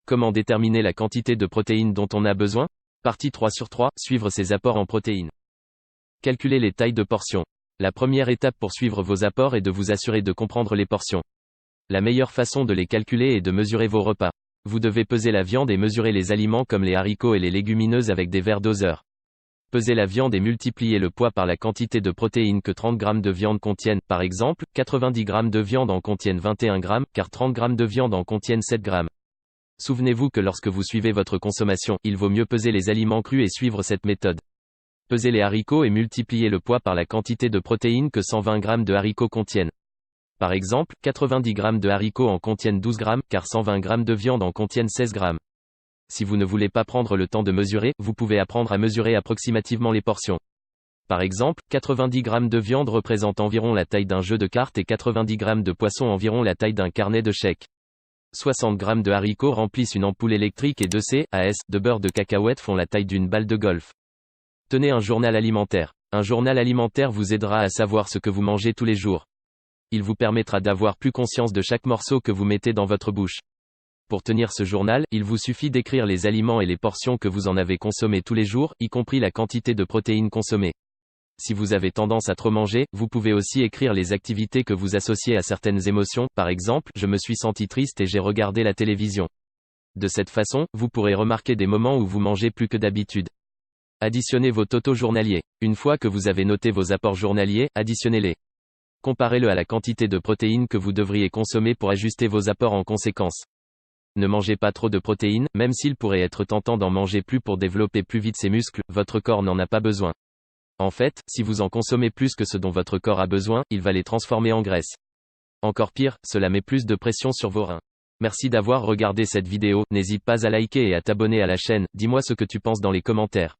Comment déterminer la quantité de protéines dont on a besoin? Partie 3 sur 3, suivre ses apports en protéines. Calculer les tailles de portions. La première étape pour suivre vos apports est de vous assurer de comprendre les portions. La meilleure façon de les calculer est de mesurer vos repas. Vous devez peser la viande et mesurer les aliments comme les haricots et les légumineuses avec des verres doseurs. Pesez la viande et multipliez le poids par la quantité de protéines que 30 g de viande contiennent. Par exemple, 90 g de viande en contiennent 21 g, car 30 g de viande en contiennent 7 g. Souvenez-vous que lorsque vous suivez votre consommation, il vaut mieux peser les aliments crus et suivre cette méthode. Pesez les haricots et multipliez le poids par la quantité de protéines que 120 g de haricots contiennent. Par exemple, 90 g de haricots en contiennent 12 g, car 120 g de viande en contiennent 16 g. Si vous ne voulez pas prendre le temps de mesurer, vous pouvez apprendre à mesurer approximativement les portions. Par exemple, 90 g de viande représentent environ la taille d'un jeu de cartes et 90 g de poisson environ la taille d'un carnet de chèques. 60 g de haricots remplissent une ampoule électrique et 2 c.a.s. de beurre de cacahuète font la taille d'une balle de golf. Tenez un journal alimentaire. Un journal alimentaire vous aidera à savoir ce que vous mangez tous les jours. Il vous permettra d'avoir plus conscience de chaque morceau que vous mettez dans votre bouche. Pour tenir ce journal, il vous suffit d'écrire les aliments et les portions que vous en avez consommés tous les jours, y compris la quantité de protéines consommées. Si vous avez tendance à trop manger, vous pouvez aussi écrire les activités que vous associez à certaines émotions, par exemple, je me suis senti triste et j'ai regardé la télévision. De cette façon, vous pourrez remarquer des moments où vous mangez plus que d'habitude. Additionnez vos totaux journaliers. Une fois que vous avez noté vos apports journaliers, additionnez-les. Comparez-le à la quantité de protéines que vous devriez consommer pour ajuster vos apports en conséquence. Ne mangez pas trop de protéines, même s'il pourrait être tentant d'en manger plus pour développer plus vite ses muscles, votre corps n'en a pas besoin. En fait, si vous en consommez plus que ce dont votre corps a besoin, il va les transformer en graisse. Encore pire, cela met plus de pression sur vos reins. Merci d'avoir regardé cette vidéo, n'hésite pas à liker et à t'abonner à la chaîne, dis-moi ce que tu penses dans les commentaires.